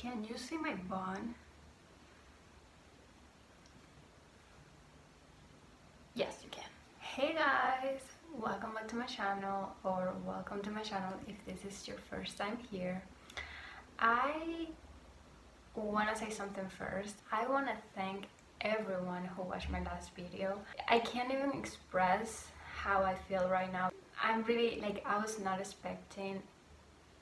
Can you see my bun? Yes, you can. Hey guys, welcome back to my channel, or welcome to my channel if this is your first time here. I want to say something first. I want to thank everyone who watched my last video. I can't even express how I feel right now. I'm really, I was not expecting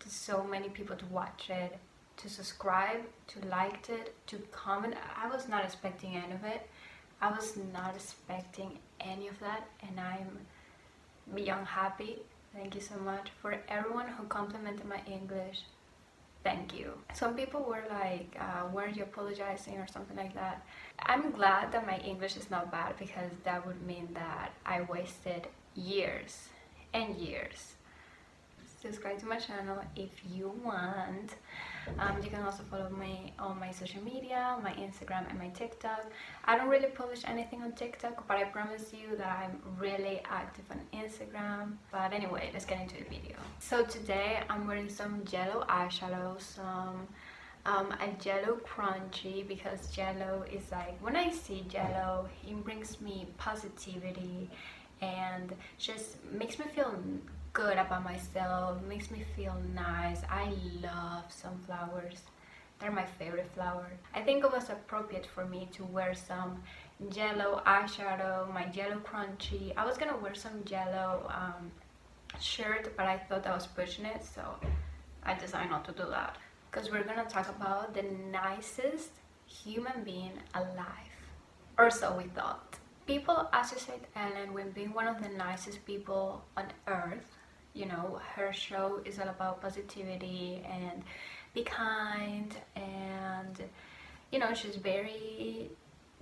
so many people to watch it, to subscribe, to like it, to comment. I was not expecting any of it. I was not expecting any of that, and I'm beyond happy. Thank you so much. For everyone who complimented my English, thank you. Some people were like, were you apologizing or something like that? I'm glad that my English is not bad, because that would mean that I wasted years and years. Subscribe to my channel if you want. You can also follow me on my social media, my Instagram and my TikTok. I don't really publish anything on TikTok, but I promise you that I'm really active on Instagram. But anyway, let's get into the video. So today I'm wearing some yellow eyeshadow, a yellow crunchy, because yellow is like, when I see yellow, it brings me positivity and just makes me feel good about myself, makes me feel nice. I love sunflowers. They're my favorite flower. I think it was appropriate for me to wear some yellow eyeshadow, my yellow crunchy. I was gonna wear some yellow shirt, but I thought I was pushing it, so I decided not to do that. Because we're gonna talk about the nicest human being alive, or so we thought. People associate Ellen with being one of the nicest people on earth. You know, her show is all about positivity and be kind, and you know, she's very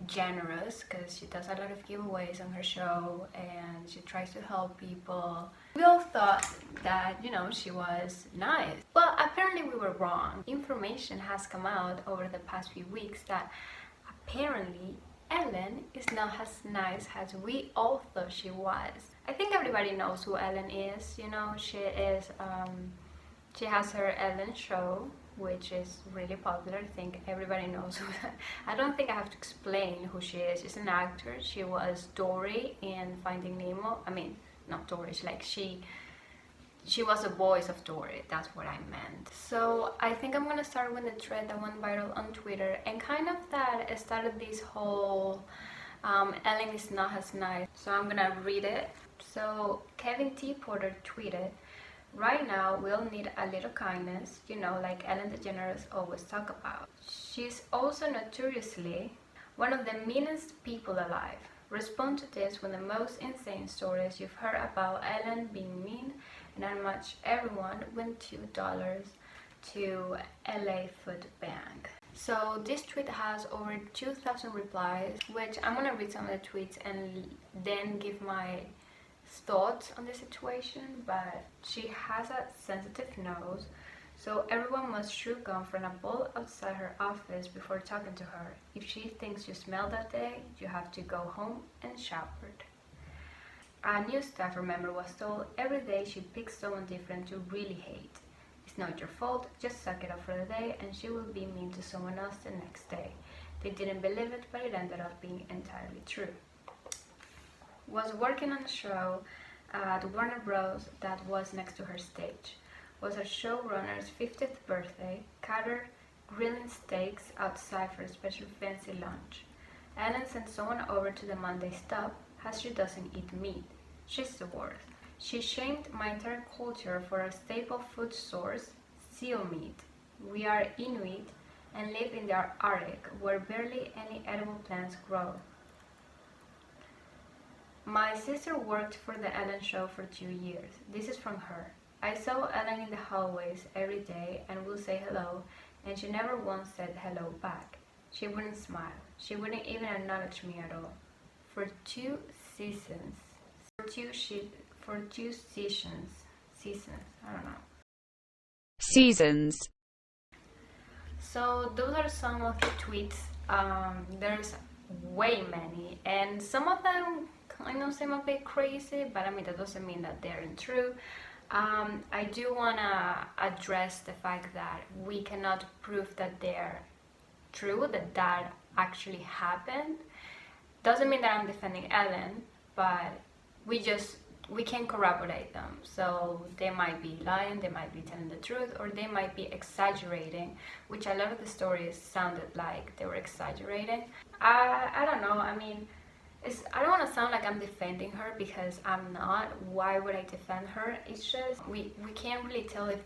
generous because she does a lot of giveaways on her show and she tries to help people. We all thought that, you know, she was nice, but apparently we were wrong. Information has come out over the past few weeks that apparently Ellen is not as nice as we all thought she was. I think everybody knows who Ellen is. You know, she has her Ellen show, which is really popular. I think everybody knows who that. I don't think I have to explain who she is. She's an actor. She was Dory in Finding Nemo. I mean, not Dory, she was the voice of Dory, that's what I meant. So I think I'm gonna start with the thread that went viral on Twitter, and kind of that started this whole Ellen is not as nice. So I'm gonna read it. So Kevin T. Porter tweeted, "Right now we'll need a little kindness, you know, like Ellen Degeneres always talk about. She's also notoriously one of the meanest people alive. Respond to this with the most insane stories you've heard about Ellen being mean, and how much everyone went $2 to LA Food Bank." So this tweet has over 2,000 replies, which I'm gonna read some of the tweets and then give my thoughts on the situation. But she has a sensitive nose, so everyone must chew gum from a bowl outside her office before talking to her. If she thinks you smell that day, you have to go home and shower. A new staffer member was told every day she picks someone different to really hate. It's not your fault, just suck it up for the day and she will be mean to someone else the next day. They didn't believe it, but it ended up being entirely true. Was working on a show at Warner Bros. That was next to her stage. Was her showrunner's 50th birthday, catered grilling steaks outside for a special fancy lunch. Ellen sent someone over to the Monday stop as she doesn't eat meat. She's the worst. She shamed my entire culture for a staple food source, seal meat. We are Inuit and live in the Arctic, where barely any edible plants grow. My sister worked for the Ellen Show for 2 years. This is from her. I saw Ellen in the hallways every day and would say hello, and she never once said hello back. She wouldn't smile. She wouldn't even acknowledge me at all. For two seasons, I don't know. Seasons. So those are some of the tweets. There's way many, and some of them kind of seem a bit crazy, but I mean that doesn't mean that they're untrue. I do want to address the fact that we cannot prove that they're true, that actually happened. Doesn't mean that I'm defending Ellen, but we can corroborate them. So they might be lying, they might be telling the truth, or they might be exaggerating, which a lot of the stories sounded like they were exaggerating. I don't know. I mean, I don't want to sound like I'm defending her, because I'm not. Why would I defend her? It's just we can't really tell if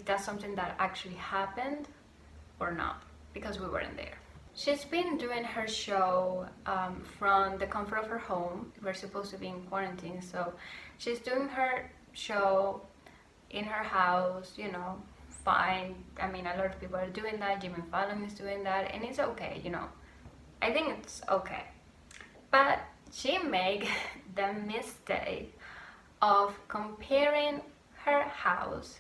that's something that actually happened or not, because we weren't there. She's been doing her show from the comfort of her home. We're supposed to be in quarantine, so she's doing her show in her house, you know, fine. I mean, a lot of people are doing that. Jimmy Fallon is doing that, and it's okay, you know. I think it's okay. But she made the mistake of comparing her house,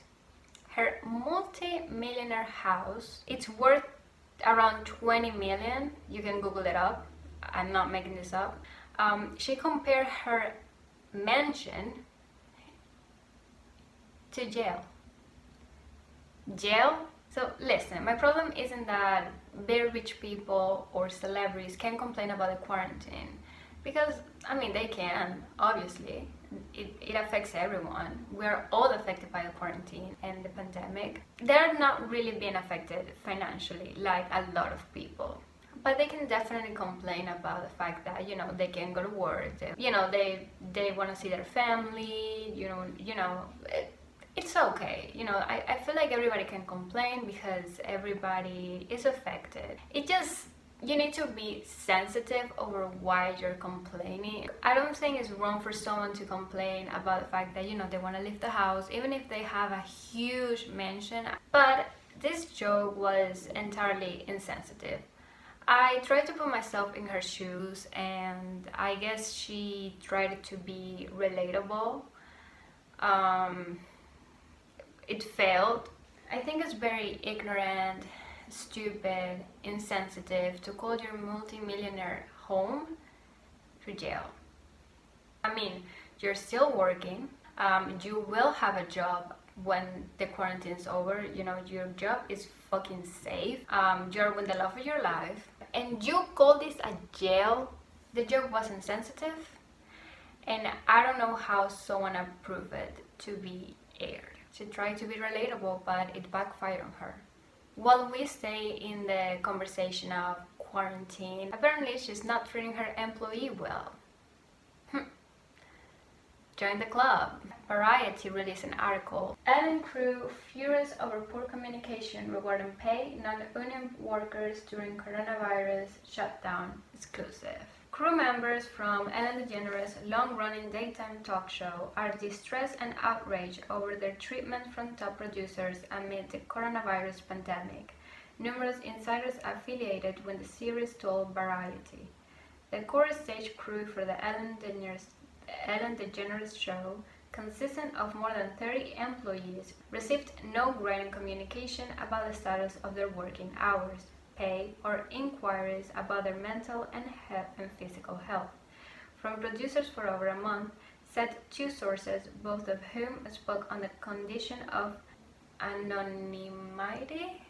her multi-millionaire house. It's worth around 20 million. You can Google it up. I'm not making this up. She compared her mansion to jail. Jail? So listen, my problem isn't that very rich people or celebrities can complain about the quarantine, because I mean they can, obviously. It affects everyone. We're all affected by the quarantine and the pandemic. They're not really being affected financially like a lot of people, but they can definitely complain about the fact that, you know, they can't go to work. They want to see their family. It's okay. You know, I feel like everybody can complain because everybody is affected. You need to be sensitive over why you're complaining. I don't think it's wrong for someone to complain about the fact that, you know, they want to leave the house, even if they have a huge mansion. But this joke was entirely insensitive. I tried to put myself in her shoes, and I guess she tried to be relatable. It failed. I think it's very ignorant, stupid, insensitive to call your multi-millionaire home to jail. I mean, you're still working. You will have a job when the quarantine's over. You know, your job is fucking safe. You're with the love of your life, and you call this a jail? The joke was insensitive, and I don't know how someone approved it to be aired. She tried to be relatable, but it backfired on her. While we stay in the conversation of quarantine, apparently she's not treating her employee well. Join the club. Variety released an article. Ellen crew furious over poor communication regarding pay non-union workers during coronavirus shutdown. Exclusive. Crew members from Ellen Degeneres' long-running daytime talk show are distressed and outraged over their treatment from top producers amid the coronavirus pandemic. Numerous insiders affiliated with the series told Variety. The core stage crew for the Ellen DeGeneres show, consisting of more than 30 employees, received no grain communication about the status of their working hours, pay, or inquiries about their mental and physical health. From producers for over a month, said two sources, both of whom spoke on the condition of anonymity.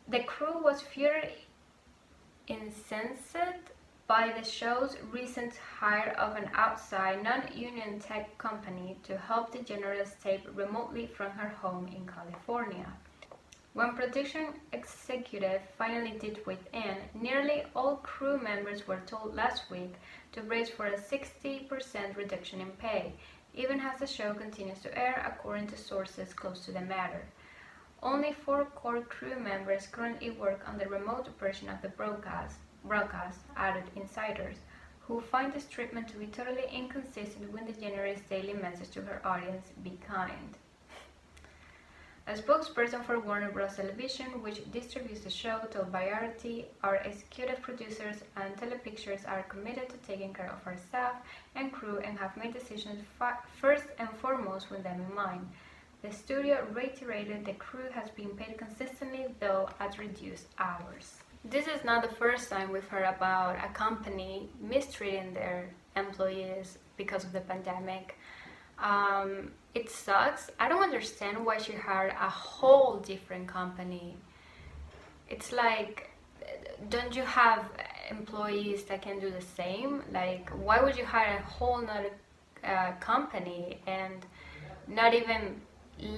The crew was furiously incensed by the show's recent hire of an outside non-union tech company to help DeGeneres tape remotely from her home in California. When production executive finally did weigh in, nearly all crew members were told last week to brace for a 60% reduction in pay, even as the show continues to air, according to sources close to the matter. Only 4 core crew members currently work on the remote version of the broadcast, added insiders, who find this treatment to be totally inconsistent with DeGeneres' daily message to her audience, "Be kind." A spokesperson for Warner Bros. Television, which distributes the show, told Variety, "Our executive producers and Telepictures are committed to taking care of our staff and crew and have made decisions first and foremost with them in mind." The studio reiterated the crew has been paid consistently, though at reduced hours. This is not the first time we've heard about a company mistreating their employees because of the pandemic. It sucks. I don't understand why she hired a whole different company. It's like, don't you have employees that can do the same? Like, why would you hire a whole nother company and not even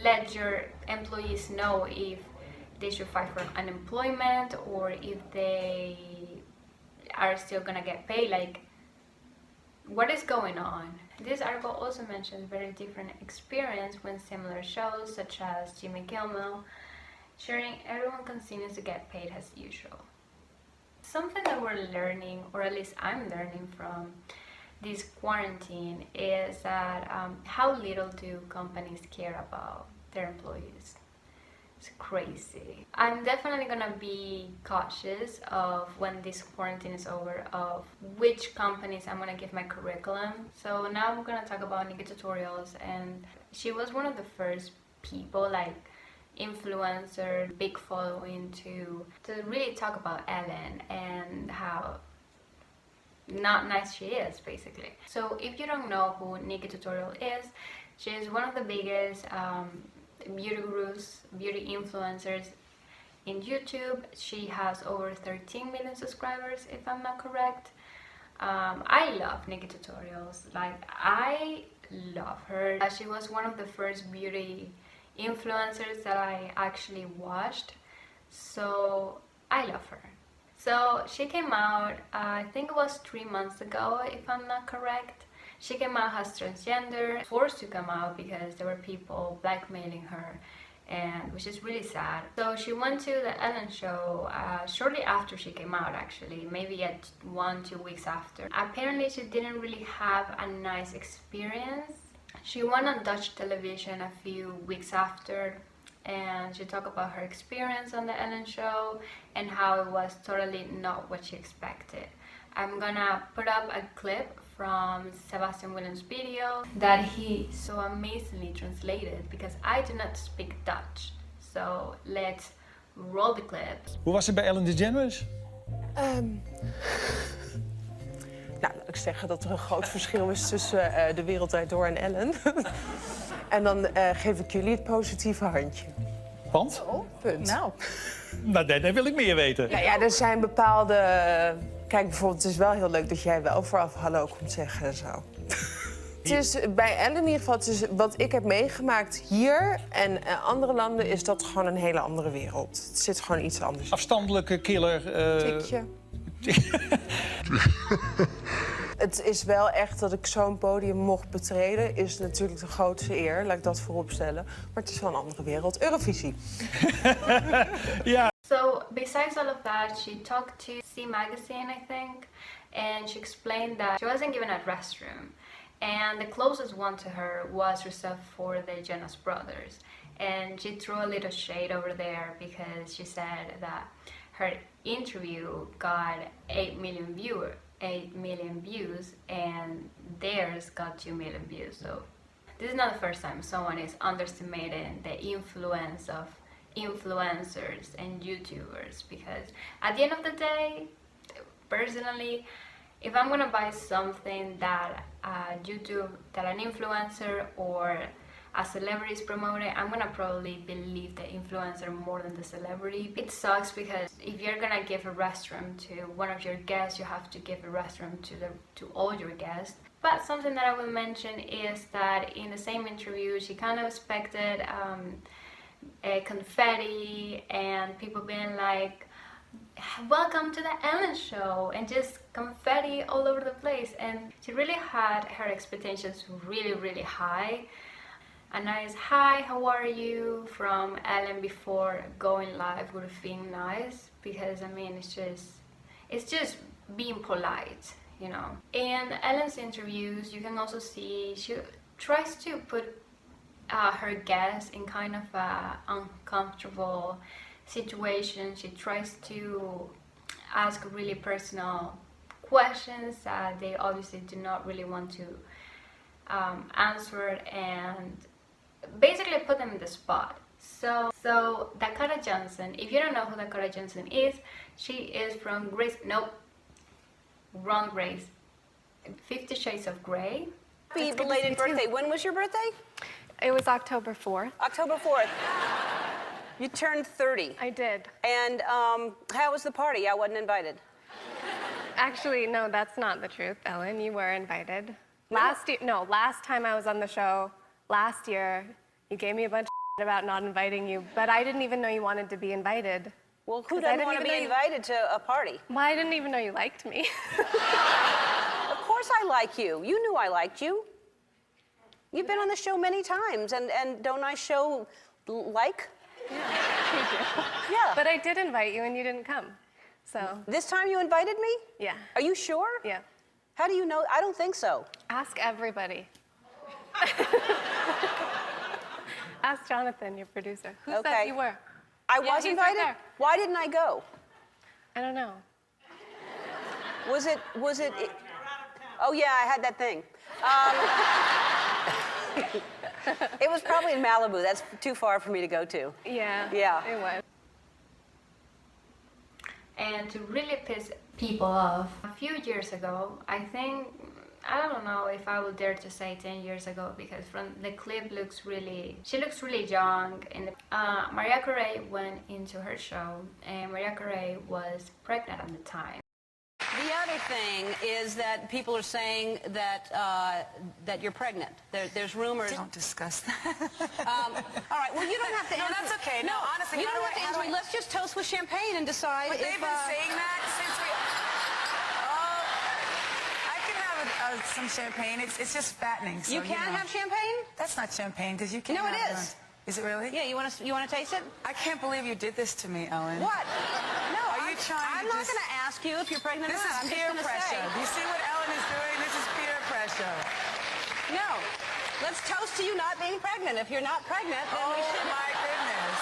let your employees know if they should file for unemployment or if they are still gonna get paid? Like, what is going on? This article also mentions very different experience when similar shows such as Jimmy Kimmel sharing everyone continues to get paid as usual. Something that we're learning, or at least I'm learning from this quarantine, is that how little do companies care about their employees. It's crazy. I'm definitely gonna be cautious of when this quarantine is over of which companies I'm gonna give my curriculum. So now I'm gonna talk about NikkieTutorials, and she was one of the first people, like influencer, big following, to really talk about Ellen and how not nice she is, basically. So if you don't know who NikkieTutorial is, she is one of the biggest beauty gurus, beauty influencers in YouTube. She has over 13 million subscribers, if I'm not correct. I love NikkieTutorials. Like, I love her. She was one of the first beauty influencers that I actually watched, so I love her. So she came out, I think it was 3 months ago, if I'm not correct. She came out as transgender, forced to come out because there were people blackmailing her, and which is really sad. So she went to the Ellen Show shortly after she came out, actually, maybe at 1-2 weeks after. Apparently she didn't really have a nice experience. She went on Dutch television a few weeks after, and she talked about her experience on the Ellen Show and how it was totally not what she expected. I'm gonna put up a clip from Sebastian Williams' video that he so amazingly translated, because I do not speak Dutch. So let's roll the clip. Hoe was het bij Ellen Degeneres? Nou, laat ik zeggen dat er een groot verschil is tussen De Wereld Draait Door en Ellen. En dan geef ik jullie het positieve handje. Want? Oh, punt. Nou, daar wil ik meer weten. nou ja, er zijn bepaalde... Kijk, bijvoorbeeld, het is wel heel leuk dat jij wel vooraf hallo komt zeggen en zo. Het is bij Ellen in ieder geval, het is wat ik heb meegemaakt hier en andere landen, is dat gewoon een hele andere wereld. Het zit gewoon iets anders. Afstandelijke killer. Tikje. Het is wel echt dat ik zo'n podium mocht betreden, is natuurlijk de grootste eer, laat ik dat voorop stellen. Maar het is wel een andere wereld. Eurovisie. Ja. So besides all of that, she talked to C Magazine, I think, and she explained that she wasn't given a restroom, and the closest one to her was reserved for the Jonas Brothers. And she threw a little shade over there because she said that her interview got 8 million views, and theirs got 2 million views. So this is not the first time someone is underestimating the influence of influencers and YouTubers, because at the end of the day, personally, if I'm gonna buy something that that an influencer or a celebrity is promoting, I'm gonna probably believe the influencer more than the celebrity. It sucks because if you're gonna give a restroom to one of your guests, you have to give a restroom to all your guests. But something that I will mention is that in the same interview, she kind of expected a confetti and people being like, welcome to the Ellen Show, and just confetti all over the place. And she really had her expectations really high. A nice hi, how are you from Ellen before going live would have been nice, because I mean it's just being polite, you know. In Ellen's interviews, you can also see she tries to put her guests in kind of a uncomfortable situation. She tries to ask really personal questions that they obviously do not really want to answer, and basically put them in the spot. So Dakota Johnson, if you don't know who Dakota Johnson is, she is from Grace, nope, wrong Grace, 50 Shades of Grey. Happy It's good to see belated you, too. birthday. When was your birthday? It was October 4th. October 4th. You turned 30. I did. And how was the party? I wasn't invited. Actually, no, that's not the truth, Ellen. You were invited. Last time I was on the show, last year, you gave me a bunch of about not inviting you, but I didn't even know you wanted to be invited. Well, who 'Cause I doesn't didn't want to even be know you- invited to a party? Well, I didn't even know you liked me. Of course I like you. You knew I liked you. You've been on the show many times, and don't I show like? Yeah. But I did invite you and you didn't come. So, This time you invited me? yeah. Are you sure? Yeah. How do you know? I don't think so. Ask everybody. Ask Jonathan, your producer. Who Okay. said you were? I Yeah, was he's right invited? there. Why didn't I go? I don't know. Was it, oh yeah, I had that thing. It was probably in Malibu. That's too far for me to go to. Yeah. Yeah. It was. And to really piss people off, a few years ago, I think, I don't know if I would dare to say 10 years ago, because from the clip she looks really young. And Mariah Carey went into her show, and Mariah Carey was pregnant at the time. The other thing is that people are saying that that you're pregnant. There's rumors. Don't discuss that. All right. Well, you don't have to. No, answer. that's okay. No, honestly, you how don't do have to I- how answer do me. I- Let's just toast with champagne and decide. But they've been saying that since we. Oh, I can have some champagne. It's just fattening. So, You can't know. have champagne. That's not champagne because you can't. No, it have is. Is it really? Yeah. You want to taste it? I can't believe you did this to me, Ellen. What? No. Are you trying I'm to not just- going to ask you if you're pregnant This or not. is I'm peer just going to pressure. say. Do you see what Ellen is doing? This is peer pressure. No. Let's toast to you not being pregnant. If you're not pregnant, then we Oh should. my goodness.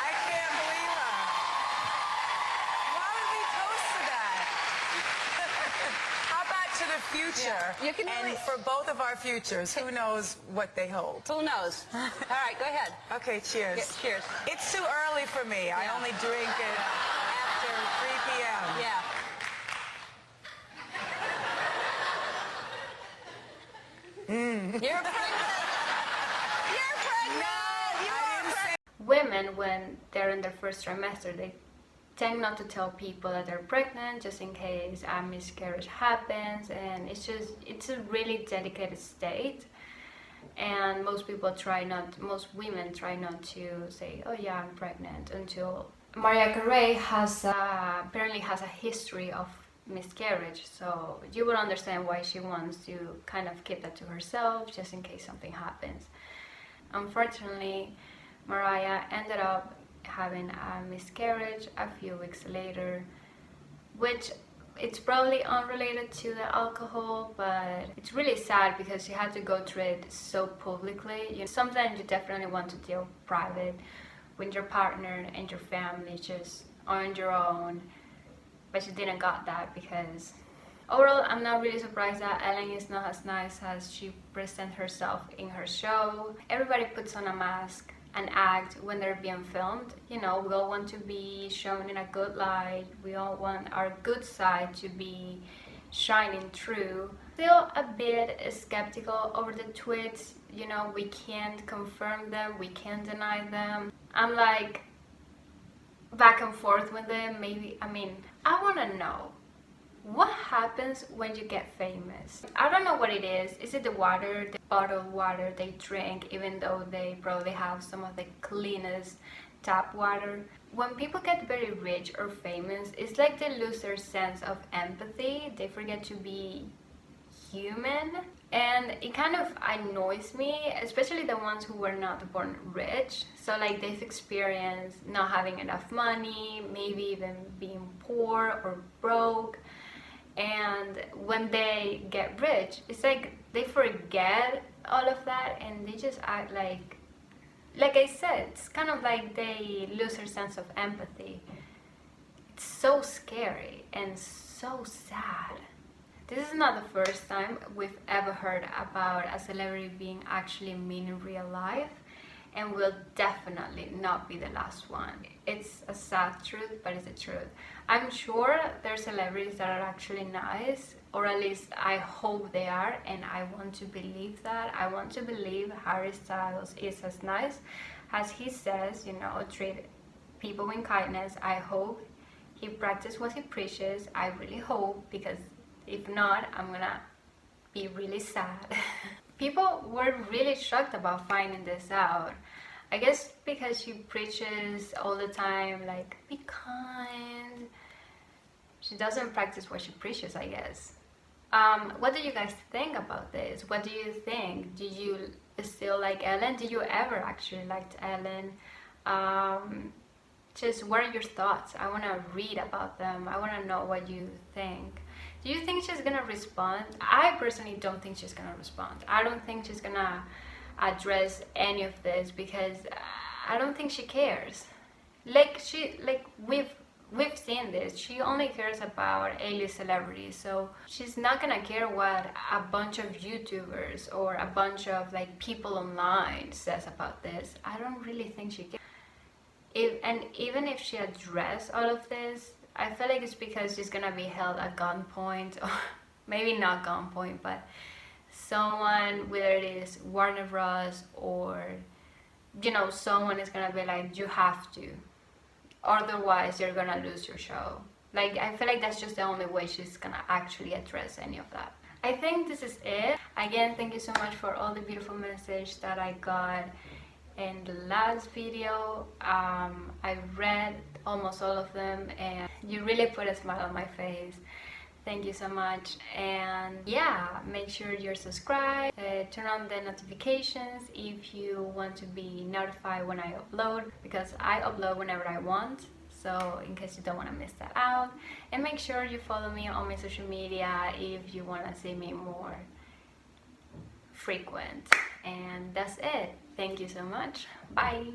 I can't believe her. Why would we toast to that? How about to the future? Yeah. You can and really- for both of our futures, who knows what they hold? Who knows? All right. Go ahead. Okay, cheers. Yeah, cheers. It's too early for me. I Yeah. only drink it after 3 p.m. Yeah. You're pregnant. You're pregnant. You are pregnant. Women, when they're in their first trimester, they tend not to tell people that they're pregnant just in case a miscarriage happens, and it's a really delicate state, and most women try not to say, oh yeah, I'm pregnant, until Mariah Carey apparently has a history of miscarriage, so you would understand why she wants to kind of keep that to herself just in case something happens. Unfortunately, Mariah ended up having a miscarriage a few weeks later, which it's probably unrelated to the alcohol, but it's really sad because she had to go through it so publicly. Sometimes you definitely want to deal private with your partner and your family just on your own, but she didn't got that because overall, I'm not really surprised that Ellen is not as nice as she presents herself in her show. Everybody puts on a mask and act when they're being filmed. We all want to be shown in a good light. We all want our good side to be shining through. Still a bit skeptical over the tweets. We can't confirm them, we can't deny them. I'm like back and forth with them. I want to know what happens when you get famous. I don't know what it is. Is it the water, the bottled water they drink, even though they probably have some of the cleanest tap water? When people get very rich or famous, it's like they lose their sense of empathy. They forget to be human, and it kind of annoys me, especially the ones who were not born rich. So like they've experienced not having enough money, maybe even being poor or broke, and when they get rich, it's like they forget all of that and they just act like I said, it's kind of like they lose their sense of empathy. It's so scary and so sad. This is not the first time we've ever heard about a celebrity being actually mean in real life. and will definitely not be the last one. It's a sad truth, but it's the truth. I'm sure there's celebrities that are actually nice, or at least I hope they are, and I want to believe that. I want to believe Harry Styles is as nice as he says, you know, treat people with kindness. I hope he practices what he preaches. I really hope, because if not, I'm gonna be really sad. People were really shocked about finding this out. I guess because she preaches all the time, like, be kind. She doesn't practice what she preaches, I guess. What do you guys think about this? What do you think? Do you still like Ellen? Did you ever actually liked Ellen? Just what are your thoughts? I want to read about them. I want to know what you think. Do you think she's gonna respond? I personally don't think she's gonna respond. I don't think she's gonna address any of this, because I don't think she cares. We've seen this. She only cares about A-list celebrities, so she's not gonna care what a bunch of YouTubers or a bunch of like people online says about this. I don't really think she cares. Even if she addressed all of this, I feel like it's because she's gonna be held at gunpoint, or maybe not gunpoint, but someone, whether it is Warner Bros. Or, you know, someone is gonna be like, you have to, otherwise you're gonna lose your show. Like, I feel like that's just the only way she's gonna actually address any of that. I think this is it. Again, thank you so much for all the beautiful messages that I got in the last video. I read almost all of them, and you really put a smile on my face. Thank you so much. And yeah, make sure you're subscribed, turn on the notifications if you want to be notified when I upload, because I upload whenever I want, so in case you don't want to miss that out. And make sure you follow me on my social media if you want to see me more frequent. And that's it. Thank you so much. Bye.